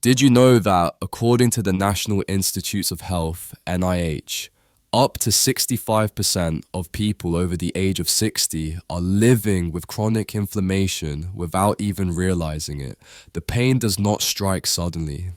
Did you know that, according to the National Institutes of Health, NIH, up to 65% of people over the age of 60 are living with chronic inflammation without even realizing it? The pain does not strike suddenly.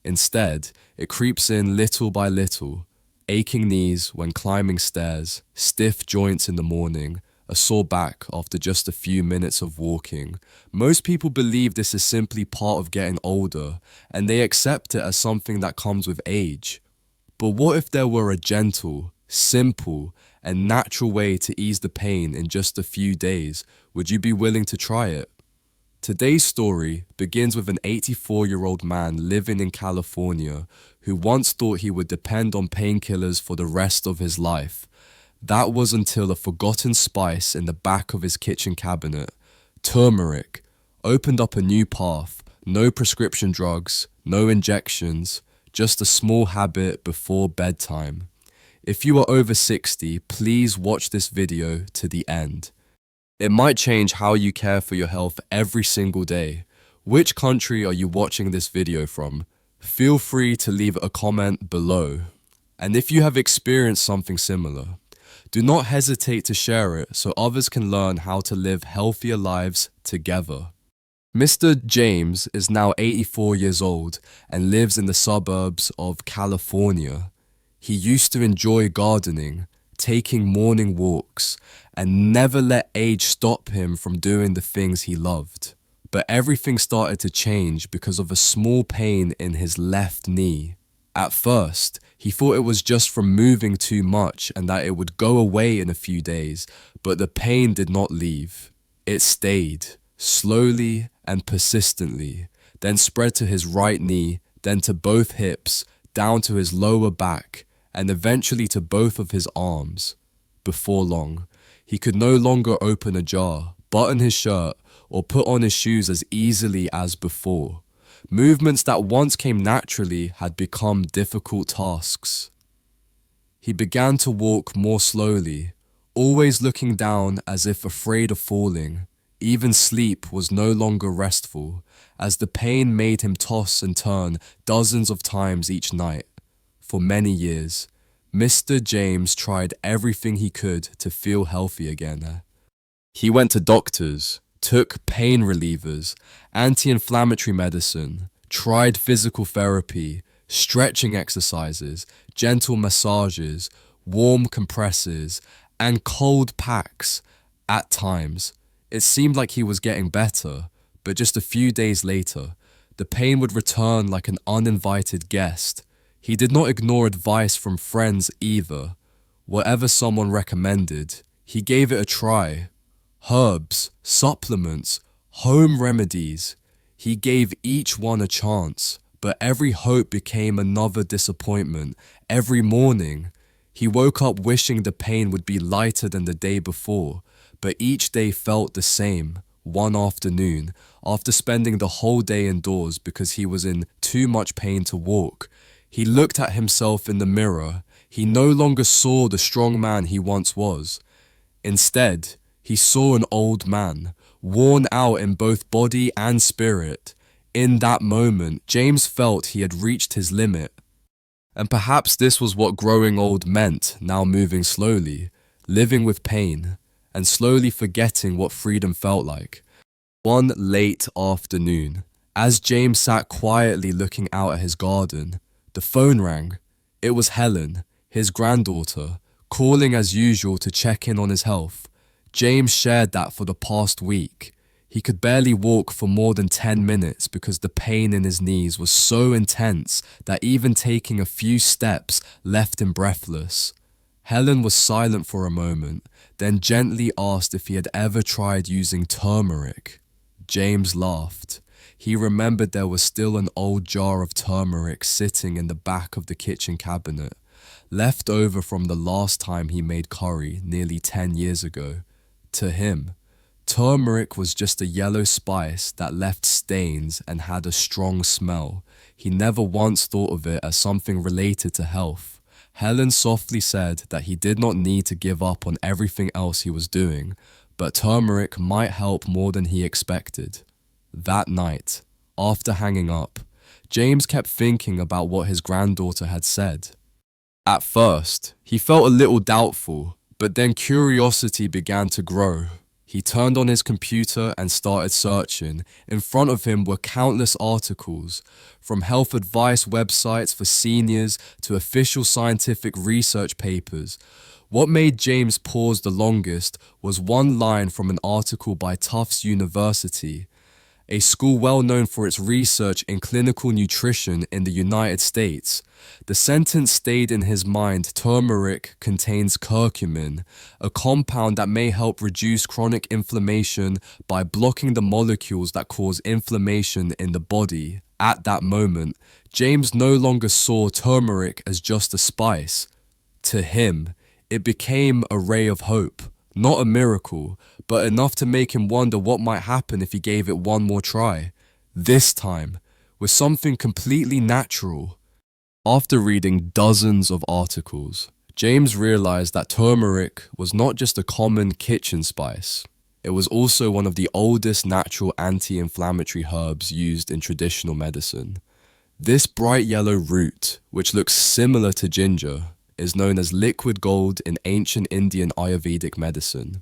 Instead, it creeps in little by little. Aching knees when climbing stairs, stiff joints in the morning, a sore back after just a few minutes of walking. Most people believe this is simply part of getting older, and they accept it as something that comes with age. But what if there were a gentle, simple, and natural way to ease the pain in just a few days? Would you be willing to try it? Today's story begins with an 84-year-old man living in California who once thought he would depend on painkillers for the rest of his life. That was until a forgotten spice in the back of his kitchen cabinet, turmeric, opened up a new path. No prescription drugs, no injections, just a small habit before bedtime. If you are over 60, please watch this video to the end. It might change how you care for your health every single day. Which country are you watching this video from? Feel free to leave a comment below. And if you have experienced something similar, do not hesitate to share it so others can learn how to live healthier lives together. Mr. James is now 84 years old and lives in the suburbs of California. He used to enjoy gardening, taking morning walks, and never let age stop him from doing the things he loved. But everything started to change because of a small pain in his left knee. At first, he thought it was just from moving too much and that it would go away in a few days, but the pain did not leave. It stayed, slowly and persistently, then spread to his right knee, then to both hips, down to his lower back, and eventually to both of his arms. Before long, he could no longer open a jar, button his shirt, or put on his shoes as easily as before. Movements that once came naturally had become difficult tasks. He began to walk more slowly, always looking down as if afraid of falling. Even sleep was no longer restful, as the pain made him toss and turn dozens of times each night. For many years, Mr. James tried everything he could to feel healthy again. He went to doctors, took pain relievers, anti-inflammatory medicine, tried physical therapy, stretching exercises, gentle massages, warm compresses, and cold packs. At times, it seemed like he was getting better, but just a few days later, the pain would return like an uninvited guest. He did not ignore advice from friends either. Whatever someone recommended, he gave it a try. Herbs, supplements, home remedies. He gave each one a chance, but every hope became another disappointment. Every morning, he woke up wishing the pain would be lighter than the day before, but each day felt the same. One afternoon, after spending the whole day indoors because he was in too much pain to walk, he looked at himself in the mirror. He no longer saw the strong man he once was. Instead, he saw an old man, worn out in both body and spirit. In that moment, James felt he had reached his limit. And perhaps this was what growing old meant, now moving slowly, living with pain, and slowly forgetting what freedom felt like. One late afternoon, as James sat quietly looking out at his garden, the phone rang. It was Helen, his granddaughter, calling as usual to check in on his health. James shared that for the past week, he could barely walk for more than 10 minutes because the pain in his knees was so intense that even taking a few steps left him breathless. Helen was silent for a moment, then gently asked if he had ever tried using turmeric. James laughed. He remembered there was still an old jar of turmeric sitting in the back of the kitchen cabinet, left over from the last time he made curry nearly 10 years ago. To him, turmeric was just a yellow spice that left stains and had a strong smell. He never once thought of it as something related to health. Helen softly said that he did not need to give up on everything else he was doing, but turmeric might help more than he expected. That night, after hanging up, James kept thinking about what his granddaughter had said. At first, he felt a little doubtful, but then curiosity began to grow. He turned on his computer and started searching. In front of him were countless articles, from health advice websites for seniors to official scientific research papers. What made James pause the longest was one line from an article by Tufts University, a school well known for its research in clinical nutrition in the United States. The sentence stayed in his mind: turmeric contains curcumin, a compound that may help reduce chronic inflammation by blocking the molecules that cause inflammation in the body. At that moment, James no longer saw turmeric as just a spice. To him, it became a ray of hope. Not a miracle, but enough to make him wonder what might happen if he gave it one more try. This time, with something completely natural. After reading dozens of articles, James realized that turmeric was not just a common kitchen spice. It was also one of the oldest natural anti-inflammatory herbs used in traditional medicine. This bright yellow root, which looks similar to ginger, is known as liquid gold in ancient Indian Ayurvedic medicine.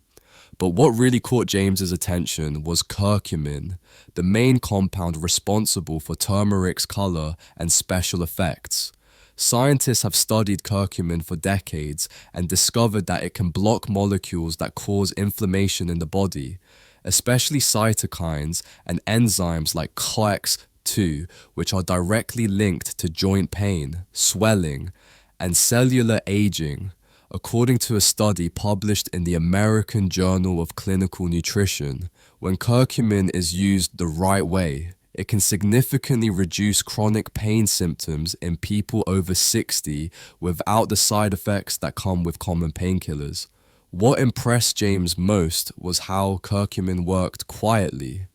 But what really caught James's attention was curcumin, the main compound responsible for turmeric's color and special effects. Scientists have studied curcumin for decades and discovered that it can block molecules that cause inflammation in the body, especially cytokines and enzymes like COX-2, which are directly linked to joint pain, swelling, and cellular aging, according to a study published in the American Journal of Clinical Nutrition. When curcumin is used the right way, it can significantly reduce chronic pain symptoms in people over 60 without the side effects that come with common painkillers. What impressed James most was how curcumin worked quietly.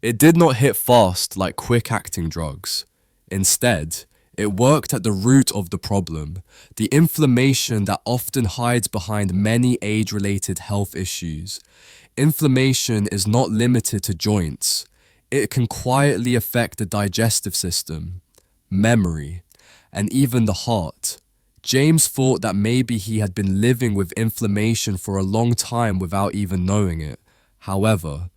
It did not hit fast like quick-acting drugs. Instead, it worked at the root of the problem, the inflammation that often hides behind many age-related health issues. Inflammation is not limited to joints. It can quietly affect the digestive system, memory, and even the heart. James thought that maybe he had been living with inflammation for a long time without even knowing it. However,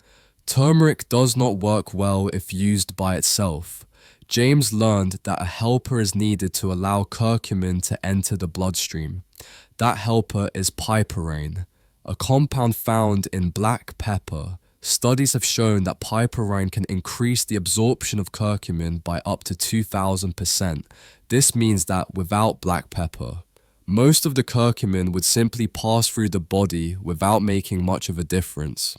turmeric does not work well if used by itself. James learned that a helper is needed to allow curcumin to enter the bloodstream. That helper is piperine, a compound found in black pepper. Studies have shown that piperine can increase the absorption of curcumin by up to 2,000%. This means that without black pepper, most of the curcumin would simply pass through the body without making much of a difference.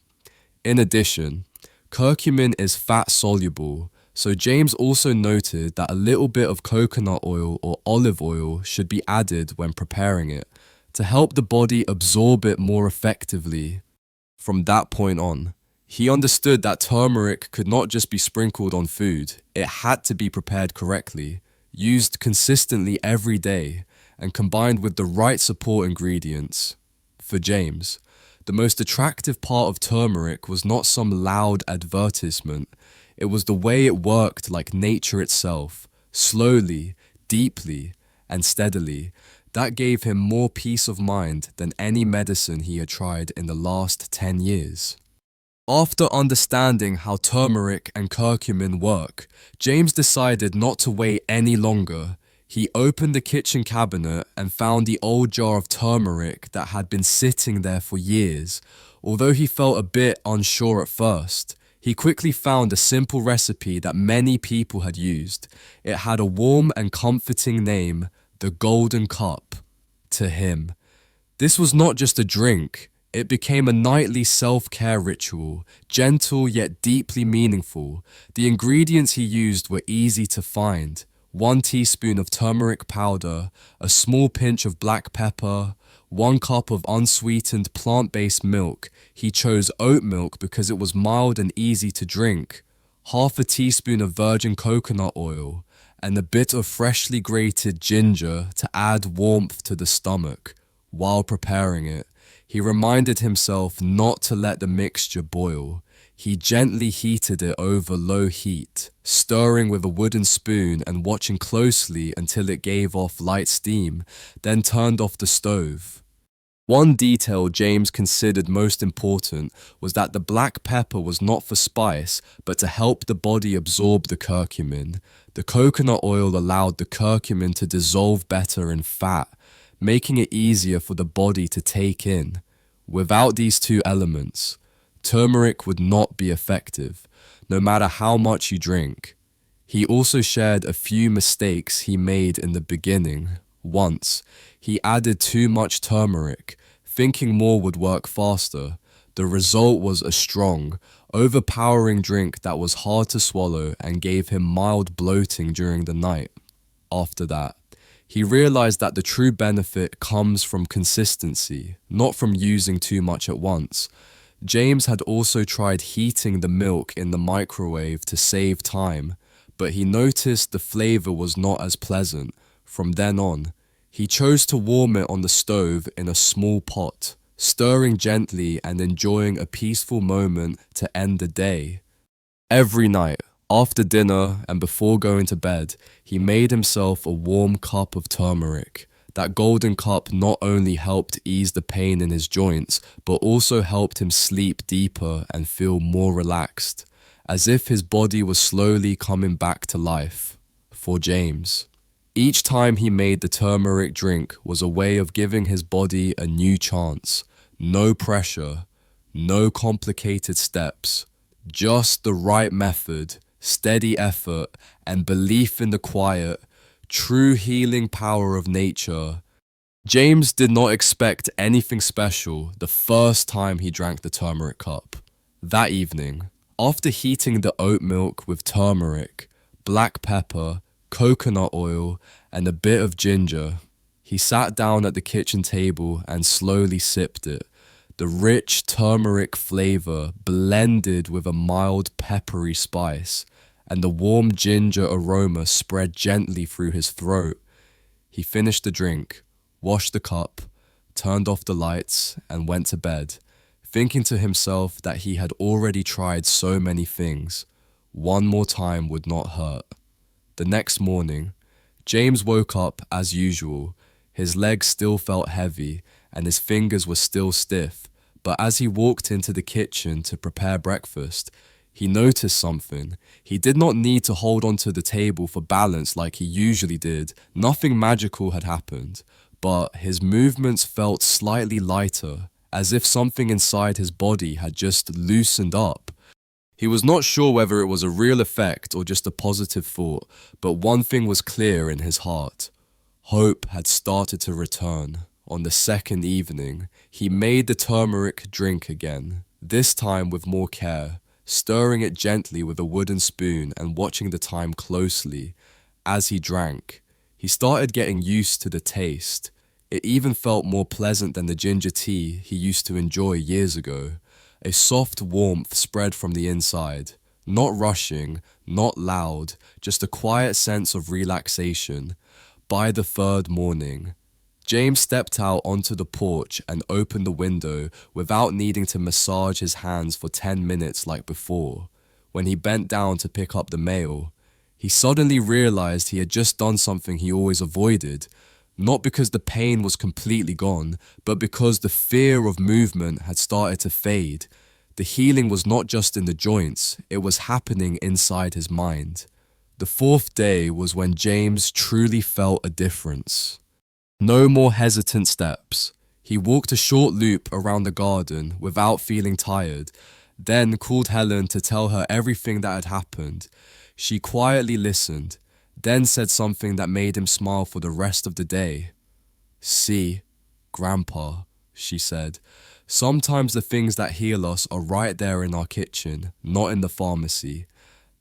In addition, curcumin is fat-soluble, so James also noted that a little bit of coconut oil or olive oil should be added when preparing it to help the body absorb it more effectively. From that point on, he understood that turmeric could not just be sprinkled on food. It had to be prepared correctly, used consistently every day, and combined with the right support ingredients. For James, the most attractive part of turmeric was not some loud advertisement. It was the way it worked like nature itself, slowly, deeply, and steadily. That gave him more peace of mind than any medicine he had tried in the last 10 years. After understanding how turmeric and curcumin work, James decided not to wait any longer. He opened the kitchen cabinet and found the old jar of turmeric that had been sitting there for years. Although he felt a bit unsure at first, he quickly found a simple recipe that many people had used. It had a warm and comforting name, the Golden Cup. To him, this was not just a drink. It became a nightly self-care ritual, gentle yet deeply meaningful. The ingredients he used were easy to find: 1 teaspoon of turmeric powder, a small pinch of black pepper, 1 cup of unsweetened plant-based milk. He chose oat milk because it was mild and easy to drink, half a teaspoon of virgin coconut oil, and a bit of freshly grated ginger to add warmth to the stomach. While preparing it, he reminded himself not to let the mixture boil. He gently heated it over low heat, stirring with a wooden spoon and watching closely until it gave off light steam, then turned off the stove. One detail James considered most important was that the black pepper was not for spice, but to help the body absorb the curcumin. The coconut oil allowed the curcumin to dissolve better in fat, making it easier for the body to take in. Without these two elements, turmeric would not be effective, no matter how much you drink. He also shared a few mistakes he made in the beginning. Once, he added too much turmeric, thinking more would work faster. The result was a strong, overpowering drink that was hard to swallow and gave him mild bloating during the night. After that, he realized that the true benefit comes from consistency, not from using too much at once. James had also tried heating the milk in the microwave to save time, but he noticed the flavor was not as pleasant. From then on, he chose to warm it on the stove in a small pot, stirring gently and enjoying a peaceful moment to end the day. Every night, after dinner and before going to bed, he made himself a warm cup of turmeric. That golden cup not only helped ease the pain in his joints, but also helped him sleep deeper and feel more relaxed, as if his body was slowly coming back to life. For James, each time he made the turmeric drink was a way of giving his body a new chance. No pressure, no complicated steps, just the right method, steady effort, and belief in the quiet, true healing power of nature. James did not expect anything special the first time he drank the turmeric cup. That evening, after heating the oat milk with turmeric, black pepper, coconut oil, and a bit of ginger, he sat down at the kitchen table and slowly sipped it. The rich turmeric flavor blended with a mild peppery spice, and the warm ginger aroma spread gently through his throat. He finished the drink, washed the cup, turned off the lights, and went to bed, thinking to himself that he had already tried so many things. One more time would not hurt. The next morning, James woke up as usual. His legs still felt heavy, and his fingers were still stiff, but as he walked into the kitchen to prepare breakfast, he noticed something. He did not need to hold onto the table for balance like he usually did. Nothing magical had happened, but his movements felt slightly lighter, as if something inside his body had just loosened up. He was not sure whether it was a real effect or just a positive thought, but one thing was clear in his heart. Hope had started to return. On the second evening, he made the turmeric drink again, this time with more care, stirring it gently with a wooden spoon and watching the time closely. As he drank, he started getting used to the taste. It even felt more pleasant than the ginger tea he used to enjoy years ago. A soft warmth spread from the inside, not rushing, not loud, just a quiet sense of relaxation. By the third morning, James stepped out onto the porch and opened the window without needing to massage his hands for 10 minutes like before. When he bent down to pick up the mail, he suddenly realized he had just done something he always avoided, not because the pain was completely gone, but because the fear of movement had started to fade. The healing was not just in the joints, it was happening inside his mind. The fourth day was when James truly felt a difference. No more hesitant steps. He walked a short loop around the garden without feeling tired, then called Helen to tell her everything that had happened. She quietly listened, then said something that made him smile for the rest of the day. "See, Grandpa," she said, "sometimes the things that heal us are right there in our kitchen, not in the pharmacy."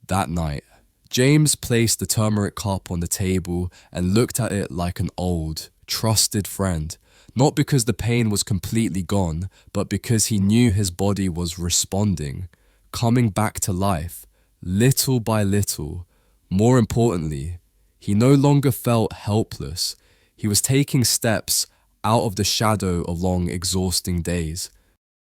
That night, James placed the turmeric cup on the table and looked at it like an old, trusted friend, not because the pain was completely gone, but because he knew his body was responding, coming back to life, little by little. More importantly, he no longer felt helpless. He was taking steps out of the shadow of long, exhausting days.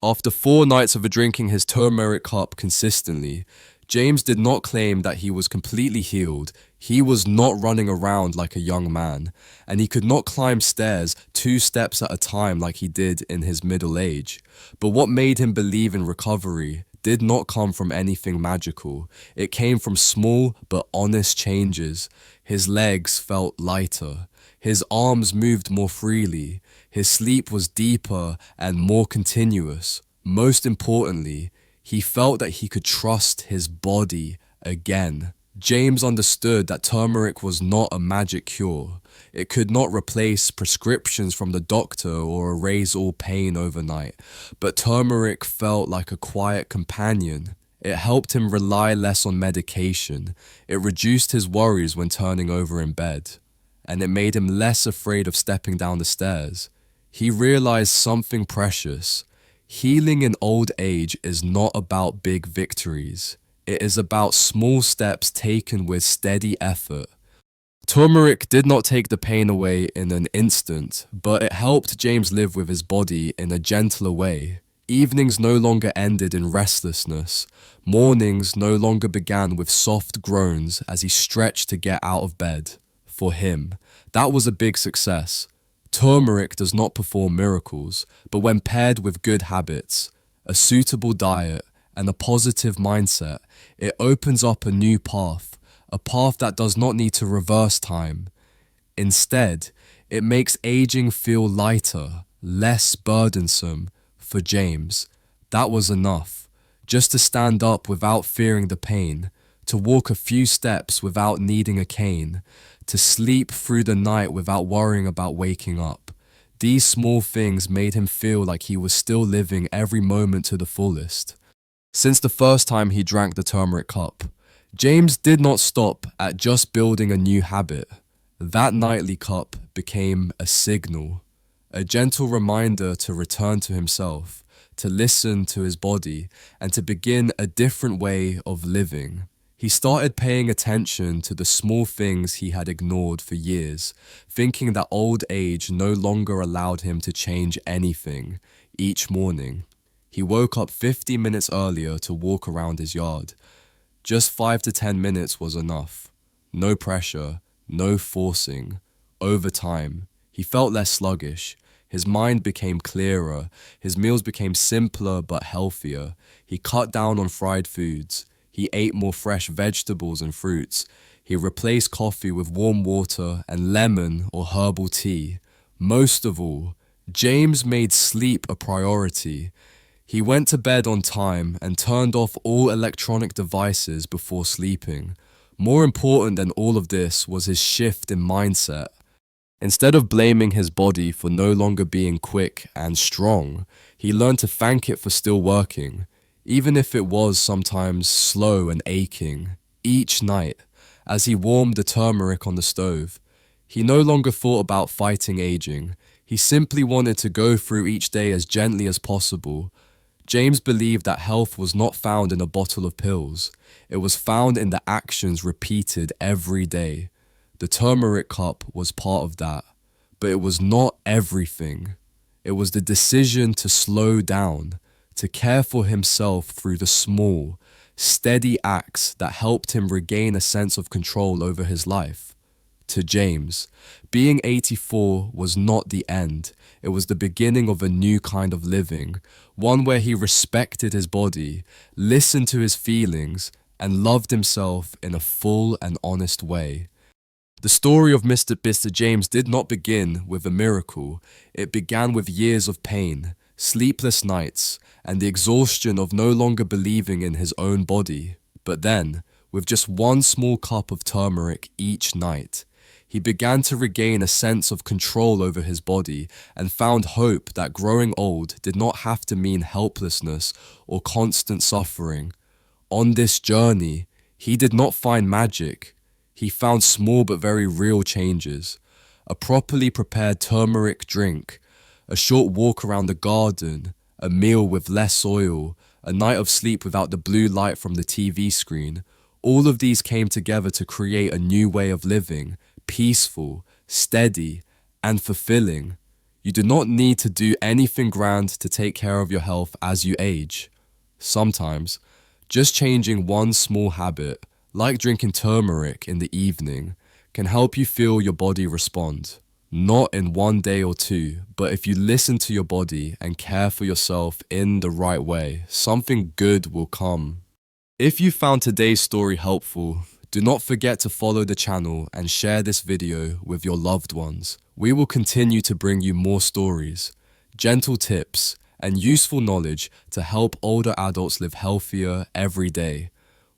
After 4 nights of drinking his turmeric cup consistently, James did not claim that he was completely healed. He was not running around like a young man, and he could not climb stairs 2 steps at a time like he did in his middle age. But what made him believe in recovery did not come from anything magical. It came from small but honest changes. His legs felt lighter. His arms moved more freely. His sleep was deeper and more continuous. Most importantly, he felt that he could trust his body again. James understood that turmeric was not a magic cure. It could not replace prescriptions from the doctor or erase all pain overnight. But turmeric felt like a quiet companion. It helped him rely less on medication. It reduced his worries when turning over in bed. And it made him less afraid of stepping down the stairs. He realized something precious. Healing in old age is not about big victories. It is about small steps taken with steady effort. Turmeric did not take the pain away in an instant, but it helped James live with his body in a gentler way. Evenings no longer ended in restlessness. Mornings no longer began with soft groans as he stretched to get out of bed. For him, that was a big success. Turmeric does not perform miracles, but when paired with good habits, a suitable diet, and a positive mindset, it opens up a new path, a path that does not need to reverse time. Instead, it makes aging feel lighter, less burdensome. For James, that was enough, just to stand up without fearing the pain, to walk a few steps without needing a cane, to sleep through the night without worrying about waking up. These small things made him feel like he was still living every moment to the fullest. Since the first time he drank the turmeric cup, James did not stop at just building a new habit. That nightly cup became a signal, a gentle reminder to return to himself, to listen to his body, and to begin a different way of living. He started paying attention to the small things he had ignored for years, thinking that old age no longer allowed him to change anything. Each morning, he woke up 50 minutes earlier to walk around his yard. Just 5 to 10 minutes was enough. No pressure, no forcing. Over time, he felt less sluggish. His mind became clearer. His meals became simpler but healthier. He cut down on fried foods. He ate more fresh vegetables and fruits. He replaced coffee with warm water and lemon or herbal tea. Most of all, James made sleep a priority. He went to bed on time and turned off all electronic devices before sleeping. More important than all of this was his shift in mindset. Instead of blaming his body for no longer being quick and strong, he learned to thank it for still working. Even if it was sometimes slow and aching. Each night, as he warmed the turmeric on the stove, he no longer thought about fighting aging. He simply wanted to go through each day as gently as possible. James believed that health was not found in a bottle of pills. It was found in the actions repeated every day. The turmeric cup was part of that, but it was not everything. It was the decision to slow down, to care for himself through the small, steady acts that helped him regain a sense of control over his life. To James, being 84 was not the end. It was the beginning of a new kind of living, one where he respected his body, listened to his feelings, and loved himself in a full and honest way. The story of Mr. James did not begin with a miracle. It began with years of pain, sleepless nights, and the exhaustion of no longer believing in his own body. But then, with just one small cup of turmeric each night, he began to regain a sense of control over his body and found hope that growing old did not have to mean helplessness or constant suffering. On this journey, he did not find magic. He found small but very real changes. A properly prepared turmeric drink, a short walk around the garden, a meal with less oil, a night of sleep without the blue light from the TV screen. All of these came together to create a new way of living, peaceful, steady, and fulfilling. You do not need to do anything grand to take care of your health as you age. Sometimes, just changing one small habit, like drinking turmeric in the evening, can help you feel your body respond. Not in one day or two, but if you listen to your body and care for yourself in the right way, something good will come. If you found today's story helpful, do not forget to follow the channel and share this video with your loved ones. We will continue to bring you more stories, gentle tips, and useful knowledge to help older adults live healthier every day.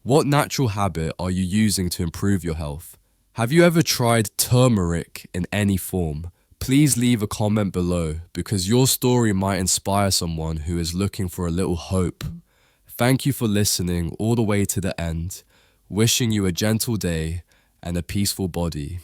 What natural habit are you using to improve your health? Have you ever tried turmeric in any form? Please leave a comment below because your story might inspire someone who is looking for a little hope. Thank you for listening all the way to the end. Wishing you a gentle day and a peaceful body.